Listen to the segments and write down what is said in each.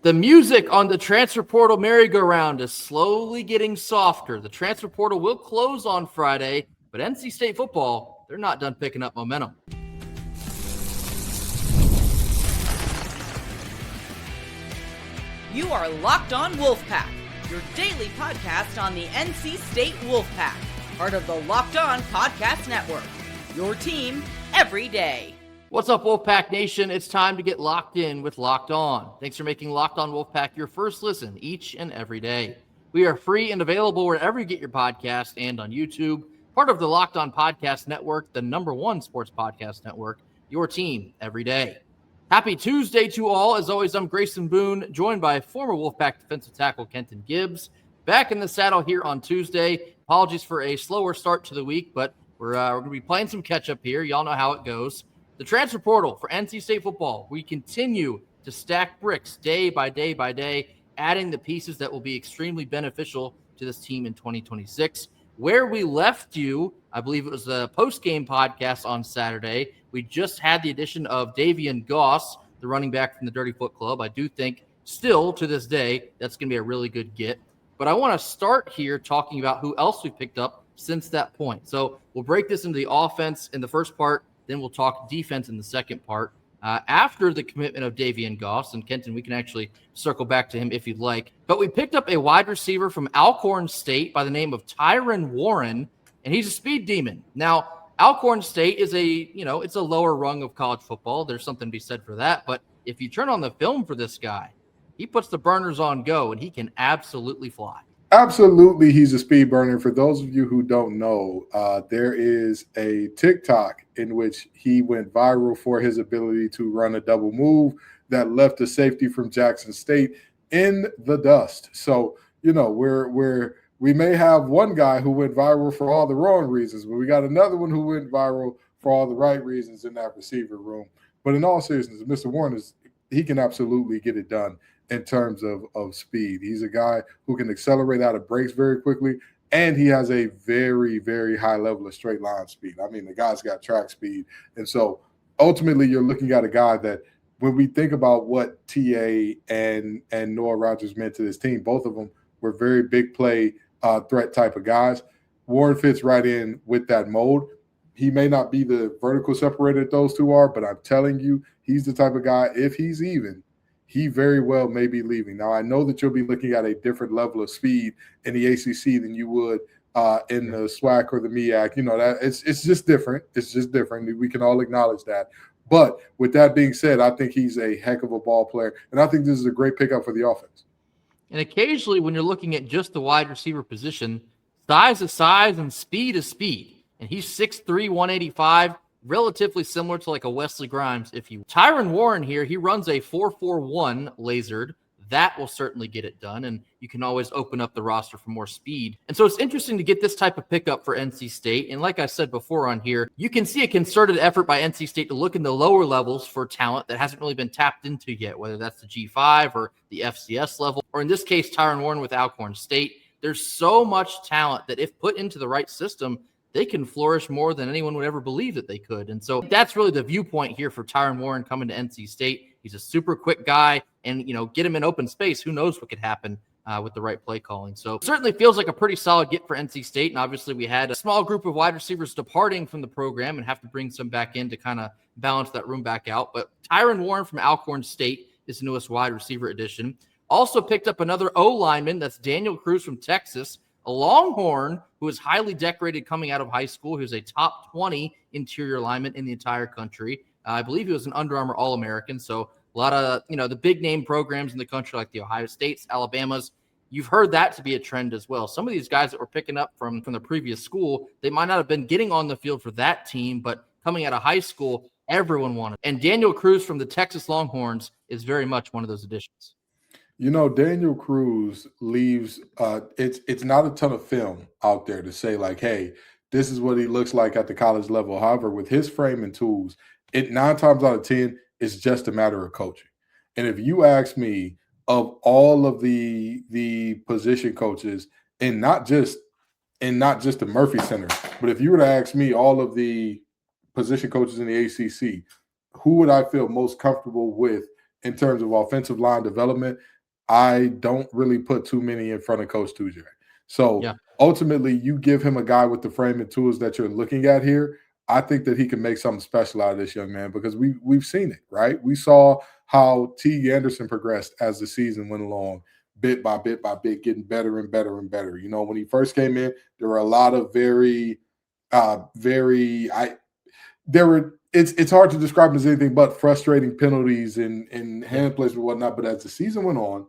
The music on the transfer portal merry-go-round is slowly getting softer. The transfer portal will close on Friday, but NC State football, they're not done picking up momentum. You are Locked On Wolfpack, your daily podcast on the NC State Wolfpack, part of the Locked On Podcast Network, your team every day. What's up, Wolfpack Nation? It's time to get locked in with Locked On. Thanks for making Locked On Wolfpack your first listen each and every day. We are free and available wherever you get your podcast and on YouTube, part of the Locked On Podcast Network, the #1 sports podcast network, your team every day. Happy Tuesday to all. As always, I'm Grayson Boone, joined by former Wolfpack defensive tackle Kenton Gibbs. Back in the saddle here on Tuesday. Apologies for a slower start to the week, but we're going to be playing some catch-up here. Y'all know how it goes. The transfer portal for NC State football, we continue to stack bricks day by day by day, adding the pieces that will be extremely beneficial to this team in 2026. Where we left you, I believe it was a post-game podcast on Saturday, we just had the addition of Davion Gause, the running back from the Dirty Foot Club. I do think still to this day that's going to be a really good get. But I want to start here talking about who else we picked up since that point. So we'll break this into the offense in the first part. Then we'll talk defense in the second part. After the commitment of Davion Gause, and Kenton, we can actually circle back to him if you'd like. But we picked up a wide receiver from Alcorn State by the name of Tyran Warren, and he's a speed demon. Now, Alcorn State is it's a lower rung of college football. There's something to be said for that. But if you turn on the film for this guy, he puts the burners on go, and he can absolutely fly. Absolutely, he's a speed burner. For those of you who don't know, there is a TikTok in which he went viral for his ability to run a double move that left a safety from Jackson State in the dust. So, we may have one guy who went viral for all the wrong reasons, but we got another one who went viral for all the right reasons in that receiver room. But in all seriousness, Mr. Warren he can absolutely get it done in terms of speed. He's a guy who can accelerate out of breaks very quickly, and he has a very, very high level of straight line speed. I mean, the guy's got track speed. And so ultimately you're looking at a guy that when we think about what TA and Noah Rogers meant to this team, both of them were very big play threat type of guys. Warren fits right in with that mold. He may not be the vertical separator that those two are, but I'm telling you, he's the type of guy, if he's even, he very well may be leaving. Now, I know that you'll be looking at a different level of speed in the ACC than you would in the SWAC or the MEAC. That it's just different. It's just different. We can all acknowledge that. But with that being said, I think he's a heck of a ball player, and I think this is a great pickup for the offense. And occasionally when you're looking at just the wide receiver position, size is size and speed is speed. And he's 6'3", 185, relatively similar to like a Wesley Grimes, if you. Tyran Warren here, he runs a 4.41 lasered. That will certainly get it done, and you can always open up the roster for more speed. And so it's interesting to get this type of pickup for NC State. And like I said before on here, you can see a concerted effort by NC State to look in the lower levels for talent that hasn't really been tapped into yet, whether that's the G5 or the FCS level, or in this case, Tyran Warren with Alcorn State. There's so much talent that if put into the right system, they can flourish more than anyone would ever believe that they could. And so that's really the viewpoint here for Tyran Warren coming to NC State. He's a super quick guy, and, get him in open space. Who knows what could happen with the right play calling. So certainly feels like a pretty solid get for NC State. And obviously we had a small group of wide receivers departing from the program and have to bring some back in to kind of balance that room back out. But Tyran Warren from Alcorn State is the newest wide receiver addition. Also picked up another O lineman. That's Daniel Cruz from Texas, a Longhorn who is highly decorated coming out of high school, who's a top 20 interior lineman in the entire country. I believe he was an Under Armour All-American. So a lot of, the big name programs in the country like the Ohio States, Alabamas, you've heard that to be a trend as well. Some of these guys that were picking up from the previous school, they might not have been getting on the field for that team, but coming out of high school, everyone wanted. And Daniel Cruz from the Texas Longhorns is very much one of those additions. Daniel Cruz leaves it's not a ton of film out there to say like, hey, this is what he looks like at the college level. However, with his frame and tools, 9 times out of 10 is just a matter of coaching. And if you ask me, of all of the position coaches, and not just the Murphy Center, but if you were to ask me all of the position coaches in the ACC, who would I feel most comfortable with in terms of offensive line development, I don't really put too many in front of Coach Tujay. So ultimately, you give him a guy with the frame and tools that you're looking at here. I think that he can make something special out of this young man, because we've seen it, right? We saw how T. Anderson progressed as the season went along, bit by bit by bit, getting better and better and better. You know, when he first came in, there were a lot of it's hard to describe as anything but frustrating penalties and hand plays and whatnot. But as the season went on,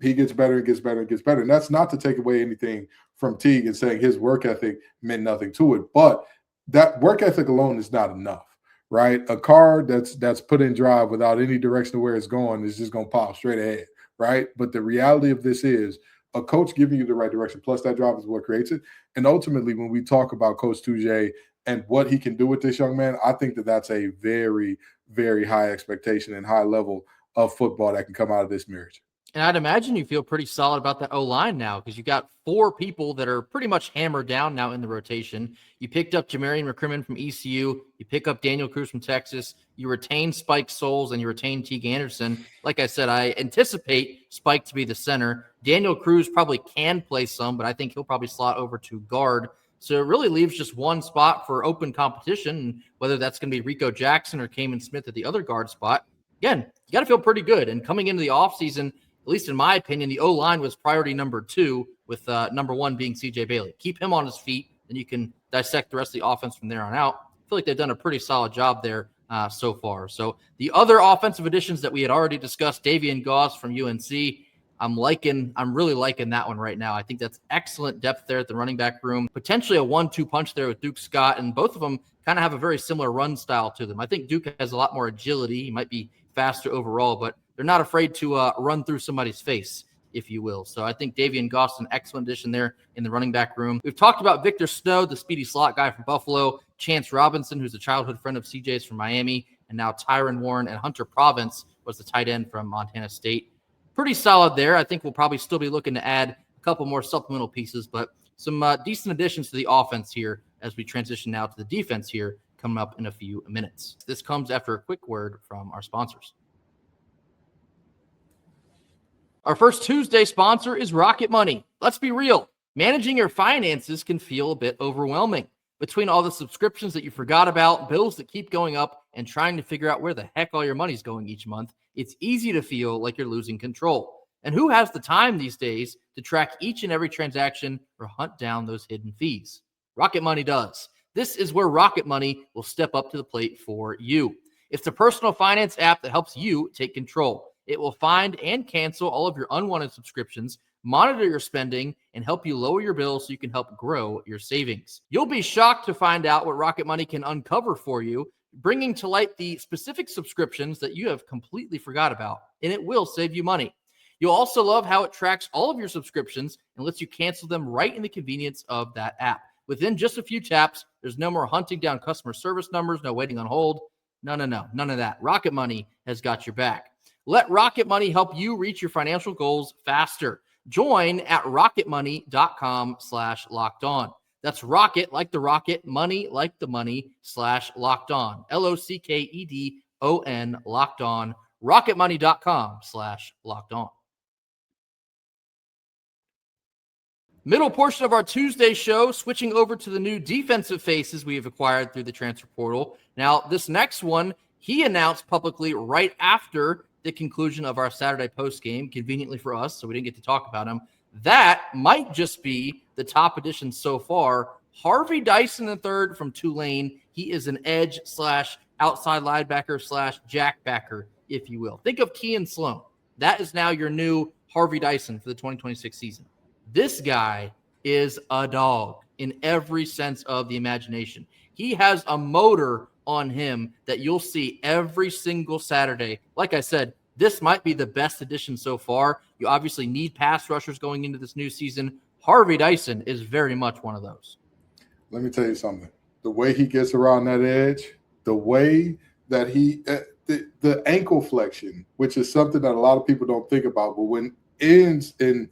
he gets better and gets better and gets better. And that's not to take away anything from Teague and saying his work ethic meant nothing to it. But that work ethic alone is not enough, right? A car that's put in drive without any direction of where it's going is just going to pop straight ahead, right? But the reality of this is a coach giving you the right direction, plus that drive is what creates it. And ultimately, when we talk about Coach Tujay and what he can do with this young man, I think that that's a very, very high expectation and high level of football that can come out of this marriage. And I'd imagine you feel pretty solid about that O-line now, because you got 4 people that are pretty much hammered down now in the rotation. You picked up Jamarian McCrimmon from ECU. You pick up Daniel Cruz from Texas. You retain Spike Souls, and you retain Teague Anderson. Like I said, I anticipate Spike to be the center. Daniel Cruz probably can play some, but I think he'll probably slot over to guard. So it really leaves just one spot for open competition, whether that's going to be Rico Jackson or Kamen Smith at the other guard spot. Again, you got to feel pretty good. And coming into the offseason, at least in my opinion, the O-line was priority number 2, with number 1 being CJ Bailey. Keep him on his feet, and you can dissect the rest of the offense from there on out. I feel like they've done a pretty solid job there so far. So the other offensive additions that we had already discussed, Davion Gause from UNC, I'm really liking that one right now. I think that's excellent depth there at the running back room. Potentially a 1-2 punch there with Duke Scott, and both of them kind of have a very similar run style to them. I think Duke has a lot more agility. He might be faster overall, but they're not afraid to run through somebody's face, if you will. So I think Davion Gause is an excellent addition there in the running back room. We've talked about Victor Snow, the speedy slot guy from Buffalo, Chance Robinson, who's a childhood friend of CJ's from Miami, and now Tyran Warren and Hunter Province was the tight end from Montana State. Pretty solid there. I think we'll probably still be looking to add a couple more supplemental pieces, but some decent additions to the offense here as we transition now to the defense here coming up in a few minutes. This comes after a quick word from our sponsors. Our first Tuesday sponsor is Rocket Money. Let's be real. Managing your finances can feel a bit overwhelming. Between all the subscriptions that you forgot about, bills that keep going up, and trying to figure out where the heck all your money's going each month, it's easy to feel like you're losing control. And who has the time these days to track each and every transaction or hunt down those hidden fees? Rocket Money does. This is where Rocket Money will step up to the plate for you. It's a personal finance app that helps you take control. It will find and cancel all of your unwanted subscriptions, monitor your spending, and help you lower your bills so you can help grow your savings. You'll be shocked to find out what Rocket Money can uncover for you, bringing to light the specific subscriptions that you have completely forgot about, and it will save you money. You'll also love how it tracks all of your subscriptions and lets you cancel them right in the convenience of that app. Within just a few taps, there's no more hunting down customer service numbers, no waiting on hold. No, none of that. Rocket Money has got your back. Let Rocket Money help you reach your financial goals faster. Join at rocketmoney.com/lockedon. That's rocket like the rocket, money like the money /lockedon. LOCKEDON locked on. rocketmoney.com/lockedon. Middle portion of our Tuesday show, switching over to the new defensive faces we have acquired through the transfer portal. Now, this next one, he announced publicly right after the conclusion of our Saturday post game, conveniently for us, so we didn't get to talk about him. That might just be the top addition so far. Harvey Dyson III from Tulane. He is an edge / outside linebacker / jackbacker, if you will. Think of Kean Sloan. That is now your new Harvey Dyson for the 2026 season. This guy is a dog in every sense of the imagination. He has a motor on him that you'll see every single Saturday. Like I said, this might be the best addition so far. You obviously need pass rushers going into this new season. Harvey Dyson is very much one of those. Let me tell you something. The way he gets around that edge, the way that he the ankle flexion, which is something that a lot of people don't think about, but when ends in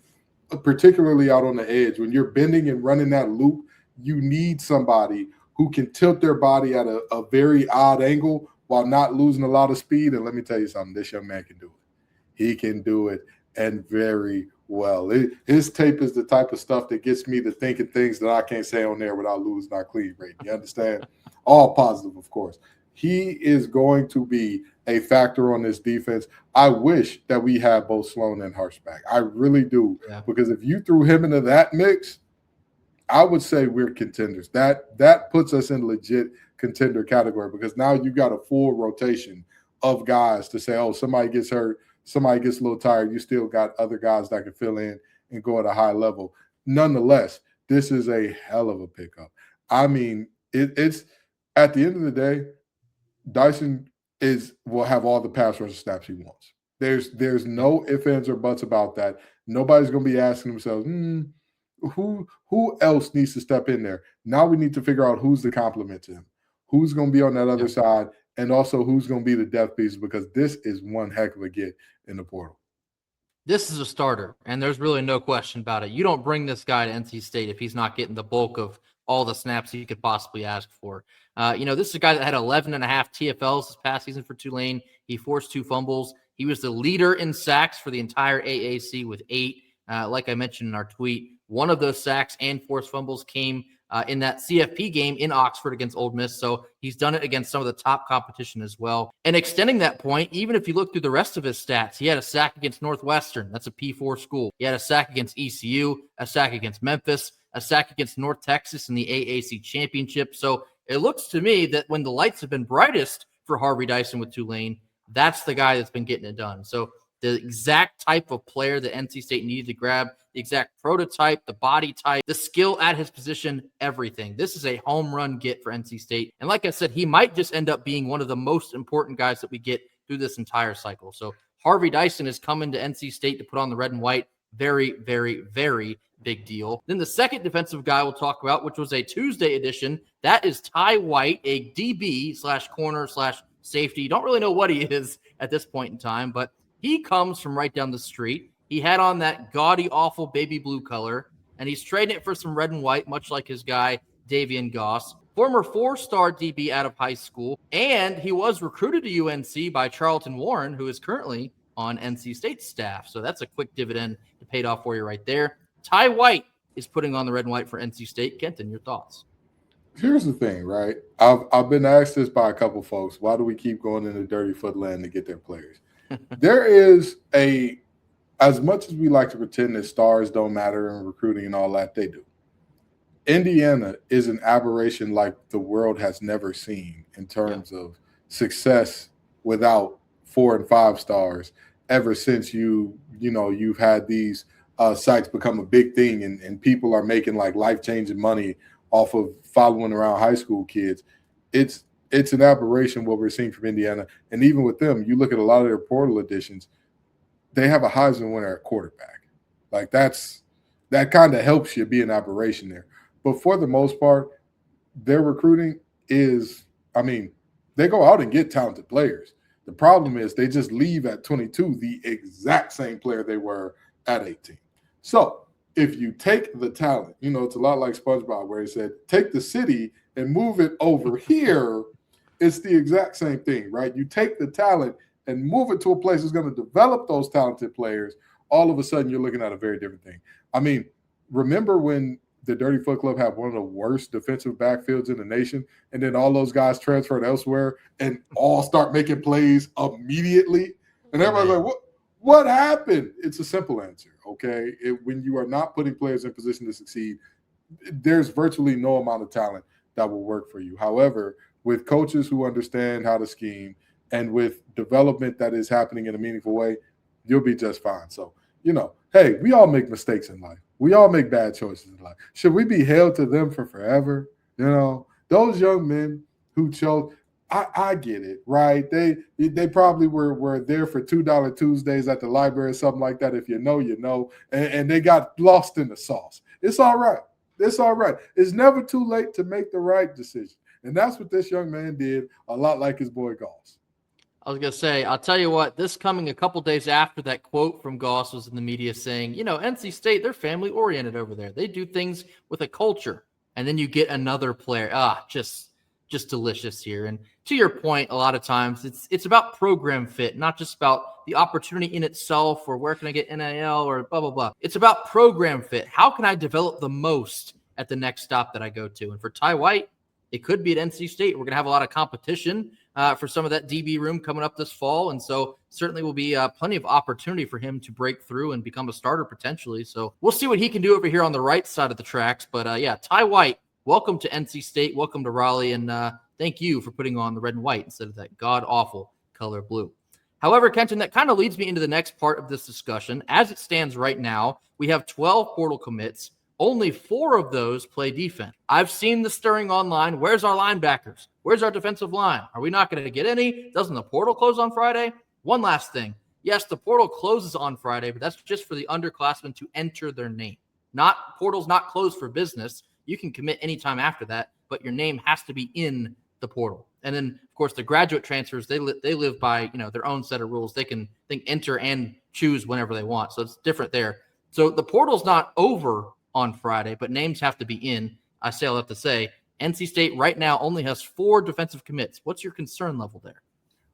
particularly out on the edge, when you're bending and running that loop, you need somebody who can tilt their body at a very odd angle while not losing a lot of speed. And let me tell you something, this young man can do it. He can do it, and very well. His tape is the type of stuff that gets me to thinking things that I can't say on there without losing our clean rate. You understand? All positive, of course. He is going to be a factor on this defense. I wish that we had both Sloan and Harshback. I really do. Yeah. Because if you threw him into that mix, I would say we're contenders. That puts us in legit contender category, because now you got a full rotation of guys to say, oh, somebody gets hurt, somebody gets a little tired. You still got other guys that can fill in and go at a high level. Nonetheless, this is a hell of a pickup. I mean, it's at the end of the day, Dyson will have all the pass rusher snaps he wants. There's no ifs, ands, or buts about that. Nobody's going to be asking themselves, who else needs to step in there? Now we need to figure out who's the complement to him, who's going to be on that other side, and also who's going to be the depth piece, because this is one heck of a get in the portal. This is a starter, and there's really no question about it. You don't bring this guy to NC State if he's not getting the bulk of all the snaps you could possibly ask for. This is a guy that had 11.5 TFLs this past season for Tulane. He forced 2 fumbles. He was the leader in sacks for the entire AAC with 8. Like I mentioned in our tweet, one of those sacks and forced fumbles came in that CFP game in Oxford against Ole Miss. So he's done it against some of the top competition as well. And extending that point, even if you look through the rest of his stats, he had a sack against Northwestern. That's a P4 school. He had a sack against ECU, a sack against Memphis, a sack against North Texas in the AAC championship. So it looks to me that when the lights have been brightest for Harvey Dyson with Tulane, that's the guy that's been getting it done. So the exact type of player that NC State needed to grab, the exact prototype, the body type, the skill at his position, everything. This is a home run get for NC State. And like I said, he might just end up being one of the most important guys that we get through this entire cycle. So Harvey Dyson is coming to NC State to put on the red and white. Very, very, very big deal. Then the second defensive guy we'll talk about, which was a Tuesday edition, that is Ty White, a DB / corner / safety. You don't really know what he is at this point in time, but he comes from right down the street. He had on that gaudy, awful baby blue color, and he's trading it for some red and white, much like his guy, Davion Gause, former 4-star DB out of high school, and he was recruited to UNC by Tyran Warren, who is currently on NC State's staff. So that's a quick dividend to pay off for you right there. Ty White is putting on the red and white for NC State. Kenton, your thoughts? Here's the thing, right? I've been asked this by a couple folks. Why do we keep going into dirty footland to get their players? There is as much as we like to pretend that stars don't matter in recruiting and all that, they do. Indiana is an aberration like the world has never seen in terms of success without 4 and 5 stars ever since you've had these sites become a big thing and people are making like life-changing money off of following around high school kids. It's an aberration what we're seeing from Indiana. And even with them, you look at a lot of their portal additions, they have a Heisman winner at quarterback. Like that kind of helps you be an aberration there. But for the most part, their recruiting is, they go out and get talented players. The problem is they just leave at 22 the exact same player they were at 18. So if you take the talent, it's a lot like SpongeBob where he said, take the city and move it over here. It's the exact same thing, right? You take the talent and move it to a place that's going to develop those talented players. All of a sudden, you're looking at a very different thing. Remember when the Dirty Foot Club had one of the worst defensive backfields in the nation, and then all those guys transferred elsewhere and all start making plays immediately? And everybody's like, what happened? It's a simple answer, okay? When you are not putting players in position to succeed, there's virtually no amount of talent that will work for you. However, with coaches who understand how to scheme and with development that is happening in a meaningful way, you'll be just fine. So, hey, we all make mistakes in life. We all make bad choices in life. Should we be held to them for forever? Those young men who chose, I get it, right? They probably were there for $2 Tuesdays at the library or something like that. If you know, you know. And they got lost in the sauce. It's all right. It's all right. It's never too late to make the right decision. And that's what this young man did, a lot like his boy Gause. I was going to say, I'll tell you what, this coming a couple days after that quote from Gause was in the media saying, NC State, they're family-oriented over there. They do things with a culture. And then you get another player. Just delicious here. And to your point, a lot of times it's about program fit, not just about the opportunity in itself or where can I get NIL or blah, blah, blah. It's about program fit. How can I develop the most at the next stop that I go to? And for Ty White, it could be at NC State. We're going to have a lot of competition for some of that DB room coming up this fall. And so certainly will be plenty of opportunity for him to break through and become a starter potentially. So we'll see what he can do over here on the right side of the tracks. But yeah, Ty White, welcome to NC State. Welcome to Raleigh. And thank you for putting on the red and white instead of that god-awful color blue. However, Kenton, that kind of leads me into the next part of this discussion. As it stands right now, we have 12 portal commits. Only 4 of those play defense. I've seen the stirring online. Where's our linebackers? Where's our defensive line? Are we not going to get any? Doesn't the portal close on Friday? One last thing. Yes, the portal closes on Friday, but that's just for the underclassmen to enter their name. Portal's not closed for business. You can commit anytime after that, but your name has to be in the portal. And then, of course, the graduate transfers, they live by their own set of rules. They can enter and choose whenever they want. So it's different there. So the portal's not over on Friday, but names have to be in. I say all that to say, NC State right now only has 4 defensive commits. What's your concern level there?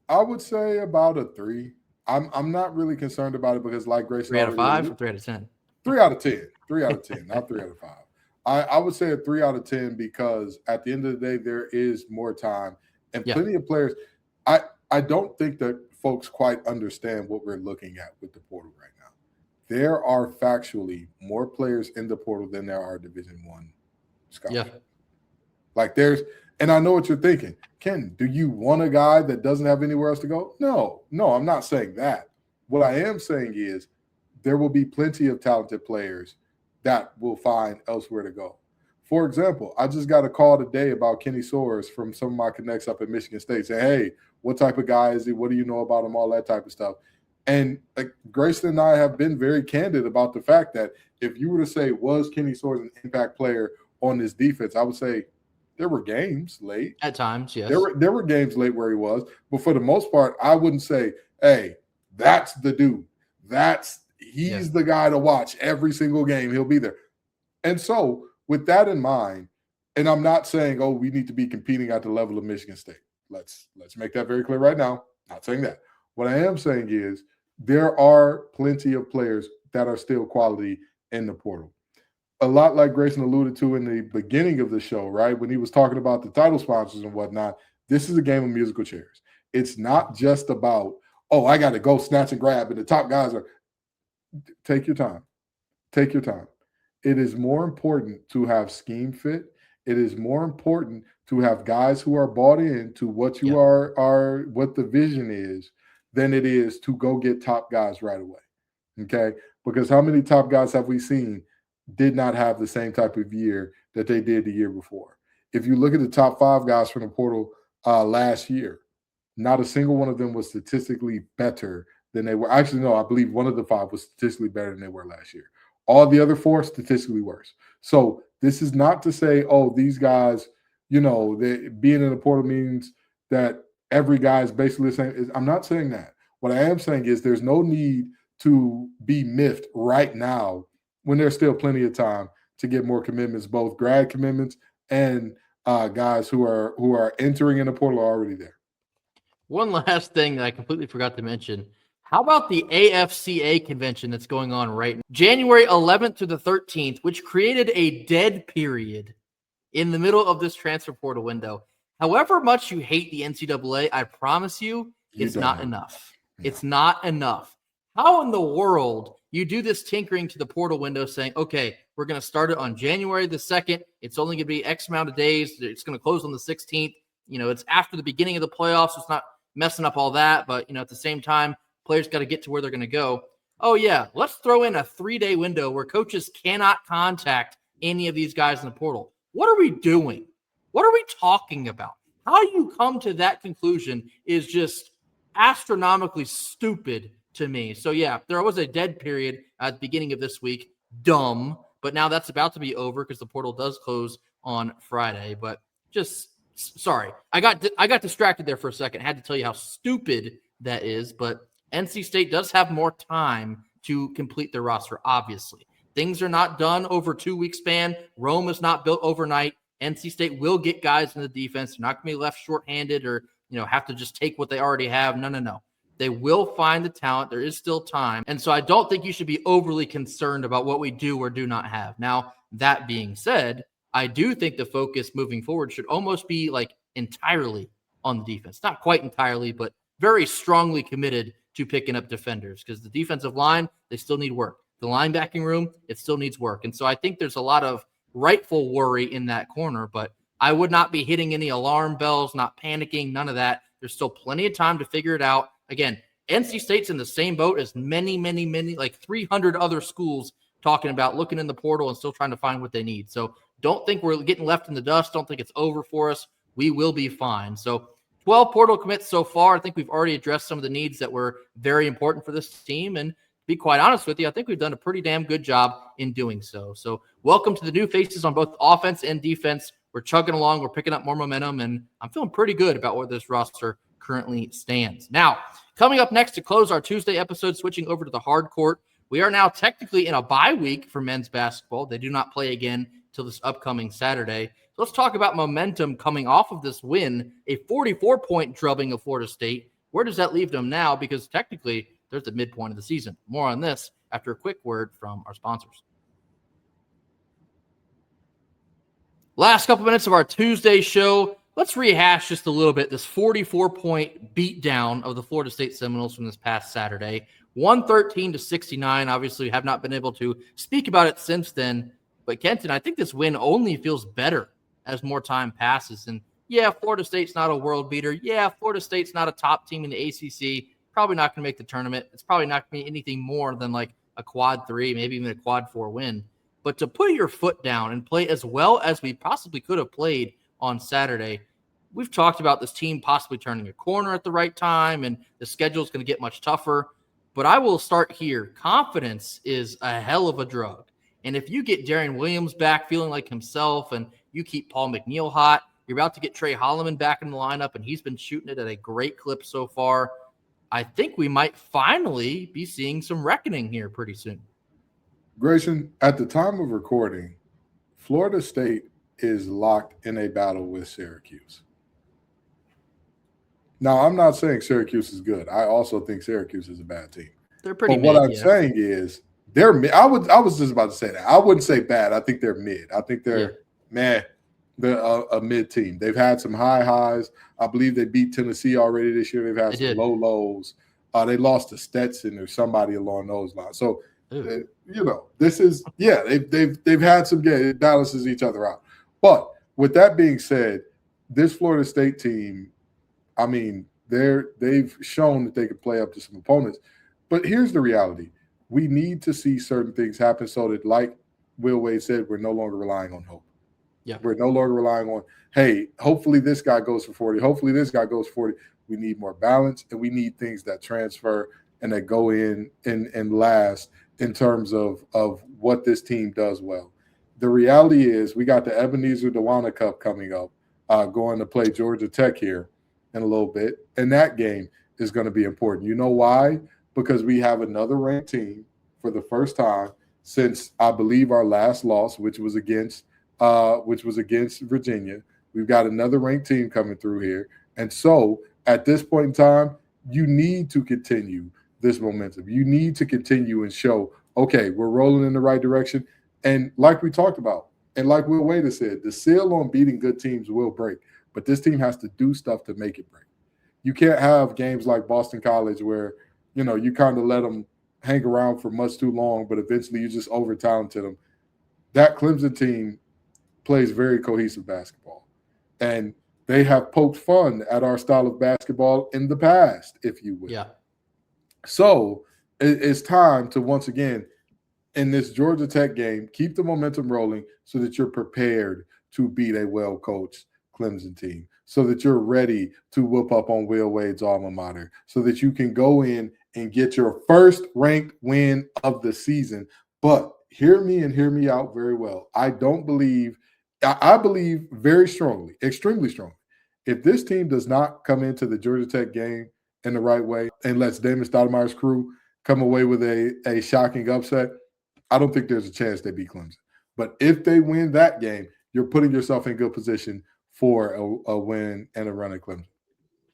I would say about a 3. I'm not really concerned about it because, like Grayson, 3 out of 5 or 3 out of 10? 3 out of 10. 3 out of 10, not 3 out of 5. I would say a 3 out of 10 because at the end of the day, there is more time and plenty of players. I don't think that folks quite understand what we're looking at with the portal right now. There are factually more players in the portal than there are Division I scholars. Yeah. Like and I know what you're thinking. Ken, do you want a guy that doesn't have anywhere else to go? No, I'm not saying that. What I am saying is there will be plenty of talented players that will find elsewhere to go. For example, I just got a call today about Kenny Soares from some of my connects up at Michigan State saying, hey, what type of guy is he? What do you know about him? All that type of stuff. And Grayson and I have been very candid about the fact that if you were to say, was Kenny Soares an impact player on this defense, I would say there were games late. At times, yes. There were games late where he was. But for the most part, I wouldn't say, hey, that's the dude. He's the guy to watch every single game. He'll be there. And so with that in mind, and I'm not saying, oh, we need to be competing at the level of Michigan State. Let's make that very clear right now. Not saying that. What I am saying is there are plenty of players that are still quality in the portal. A lot like Grayson alluded to in the beginning of the show, right? When he was talking about the title sponsors and whatnot, this is a game of musical chairs. It's not just about, oh, I got to go snatch and grab and the top guys are – take your time. Take your time. It is more important to have scheme fit. It is more important to have guys who are bought into what you are what the vision is than it is to go get top guys right away, okay? Because how many top guys have we seen did not have the same type of year that they did the year before? If you look at the top 5 guys from the portal last year, not a single one of them was statistically better than they were. Actually, no, I believe one of the 5 was statistically better than they were last year. All the other 4 statistically worse. So this is not to say, oh, these guys, being in the portal means that every guy is basically the same. I'm not saying that. What I am saying is there's no need to be miffed right now when there's still plenty of time to get more commitments, both grad commitments and guys who are entering in the portal are already there. One last thing that I completely forgot to mention. How about the AFCA convention that's going on right now? January 11th to the 13th, which created a dead period in the middle of this transfer portal window. However much you hate the NCAA, I promise you, it's not enough. Yeah. It's not enough. How in the world you do this tinkering to the portal window saying, okay, we're going to start it on January the 2nd. It's only going to be X amount of days. It's going to close on the 16th. It's after the beginning of the playoffs. So it's not messing up all that. But, at the same time, players got to get to where they're going to go. Oh, yeah, let's throw in a 3-day window where coaches cannot contact any of these guys in the portal. What are we doing? What are we talking about? How you come to that conclusion is just astronomically stupid to me. So, yeah, there was a dead period at the beginning of this week. Dumb. But now that's about to be over because the portal does close on Friday. But just sorry. I got distracted there for a second. I had to tell you how stupid that is. But NC State does have more time to complete their roster, obviously. Things are not done over a 2-week span. Rome is not built overnight. NC State will get guys in the defense. They're not going to be left shorthanded or, have to just take what they already have. No. They will find the talent. There is still time. And so I don't think you should be overly concerned about what we do or do not have. Now, that being said, I do think the focus moving forward should almost be like entirely on the defense. Not quite entirely, but very strongly committed to picking up defenders, because the defensive line, they still need work. The linebacking room, it still needs work. And so I think there's a lot of rightful worry in that corner, but I would not be hitting any alarm bells, not panicking, none of that. There's still plenty of time to figure it out. Again, NC State's in the same boat as many, like 300 other schools talking about looking in the portal and still trying to find what they need. So don't think we're getting left in the dust. Don't think it's over for us. We will be fine. So 12 portal commits so far. I think we've already addressed some of the needs that were very important for this team. And to be quite honest with you, I think we've done a pretty damn good job in doing so. So welcome to the new faces on both offense and defense. We're chugging along. We're picking up more momentum, and I'm feeling pretty good about where this roster currently stands. Now, coming up next to close our Tuesday episode, switching over to the hard court, we are now technically in a bye week for men's basketball. They do not play again till this upcoming Saturday. So let's talk about momentum coming off of this win, a 44-point drubbing of Florida State. Where does that leave them now? Because technically, there's the midpoint of the season. More on this after a quick word from our sponsors. Last couple minutes of our Tuesday show. Let's rehash just a little bit this 44-point beatdown of the Florida State Seminoles from this past Saturday. 113-69. Obviously, we have not been able to speak about it since then. But Kenton, I think this win only feels better as more time passes. And yeah, Florida State's not a world beater. Yeah, Florida State's not a top team in the ACC. Probably not going to make the tournament. It's probably not going to be anything more than like a quad 3, maybe even a quad 4 win. But to put your foot down and play as well as we possibly could have played on Saturday, we've talked about this team possibly turning a corner at the right time, and the schedule is going to get much tougher. But I will start here. Confidence is a hell of a drug. And if you get Darren Williams back feeling like himself, and you keep Paul McNeil hot, you're about to get Trey Holloman back in the lineup, and he's been shooting it at a great clip so far. I think we might finally be seeing some reckoning here pretty soon. Grayson, at the time of recording, Florida State is locked in a battle with Syracuse. Now, I'm not saying Syracuse is good. I also think Syracuse is a bad team. They're pretty but mid, what I'm saying is they're mid. I was just about to say that. I wouldn't say bad. I think they're mid. I think they're They're a mid team. They've had some high highs. I believe they beat Tennessee already this year. They've had some low lows. They lost to Stetson or somebody along those lines. So, this is they've had some games. It balances each other out. But with that being said, this Florida State team, I mean, they've shown that they can play up to some opponents. But here's the reality: we need to see certain things happen so that, like Will Wade said, we're no longer relying on hope. Yeah, we're no longer relying on, hey, hopefully this guy goes for 40. Hopefully this guy goes for 40. We need more balance, and we need things that transfer and that go in and last in terms of what this team does well. The reality is we got the Ebenezer Dewana Cup coming up, going to play Georgia Tech here in a little bit, and that game is going to be important. You know why? Because we have another ranked team for the first time since, I believe, our last loss, which was against Virginia. We've got another ranked team coming through here. And so at this point in time, you need to continue this momentum. You need to continue and show, okay, we're rolling in the right direction. And like we talked about, and like Will Wade said, the seal on beating good teams will break, but this team has to do stuff to make it break. You can't have games like Boston College where, you kind of let them hang around for much too long, but eventually you just over-talented them. That Clemson team plays very cohesive basketball. And they have poked fun at our style of basketball in the past, if you will. Yeah. So it's time to, once again, in this Georgia Tech game, keep the momentum rolling so that you're prepared to beat a well-coached Clemson team, so that you're ready to whoop up on Will Wade's alma mater, so that you can go in and get your first ranked win of the season. But hear me and hear me out very well. I believe very strongly, extremely strongly, if this team does not come into the Georgia Tech game in the right way and lets Damon Stoudemire's crew come away with a shocking upset, I don't think there's a chance they beat Clemson. But if they win that game, you're putting yourself in good position for a win and a run at Clemson.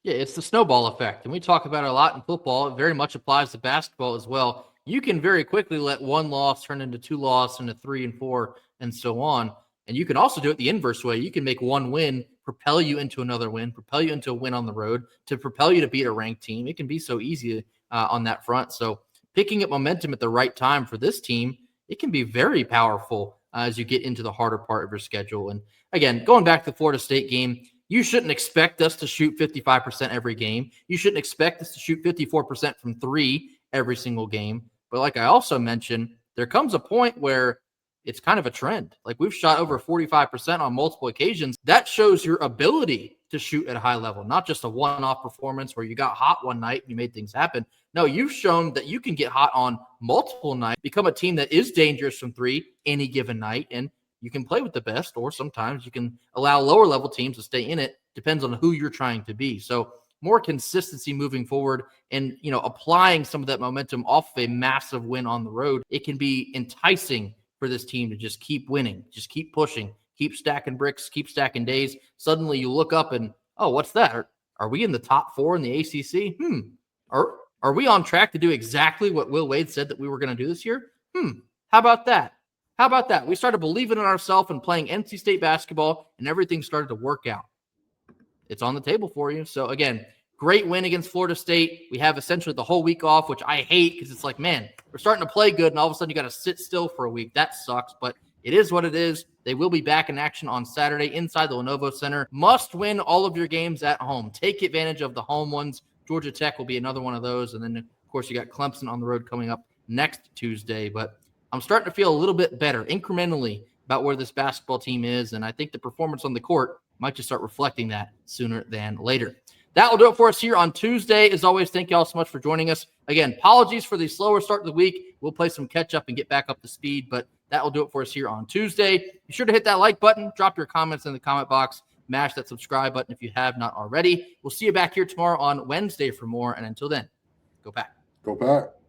Yeah, it's the snowball effect. And we talk about it a lot in football. It very much applies to basketball as well. You can very quickly let one loss turn into two losses, into 3 and 4, and so on. And you can also do it the inverse way. You can make one win propel you into another win, propel you into a win on the road, to propel you to beat a ranked team. It can be so easy on that front. So picking up momentum at the right time for this team, it can be very powerful as you get into the harder part of your schedule. And again, going back to the Florida State game, you shouldn't expect us to shoot 55% every game. You shouldn't expect us to shoot 54% from 3 every single game. But like I also mentioned, there comes a point where it's kind of a trend. Like we've shot over 45% on multiple occasions. That shows your ability to shoot at a high level, not just a one-off performance where you got hot one night and you made things happen. No, you've shown that you can get hot on multiple nights, become a team that is dangerous from 3 any given night, and you can play with the best, or sometimes you can allow lower level teams to stay in it. Depends on who you're trying to be. So more consistency moving forward and, applying some of that momentum off of a massive win on the road. It can be enticing for this team to just keep winning, just keep pushing, keep stacking bricks, keep stacking days. Suddenly you look up and, oh, what's that? Are we in the top 4 in the ACC? Are we on track to do exactly what Will Wade said that we were going to do this year? How about that? How about that? We started believing in ourselves and playing NC State basketball, and everything started to work out. It's on the table for you. So, again, great win against Florida State. We have essentially the whole week off, which I hate because it's like, man, we're starting to play good, and all of a sudden you got to sit still for a week. That sucks, but it is what it is. They will be back in action on Saturday inside the Lenovo Center. Must win all of your games at home. Take advantage of the home ones. Georgia Tech will be another one of those. And then, of course, you got Clemson on the road coming up next Tuesday. But I'm starting to feel a little bit better incrementally about where this basketball team is. And I think the performance on the court might just start reflecting that sooner than later. That will do it for us here on Tuesday. As always, thank you all so much for joining us. Again, apologies for the slower start of the week. We'll play some catch up and get back up to speed, but that will do it for us here on Tuesday. Be sure to hit that like button, drop your comments in the comment box, mash that subscribe button if you have not already. We'll see you back here tomorrow on Wednesday for more. And until then, go Pack. Go Pack.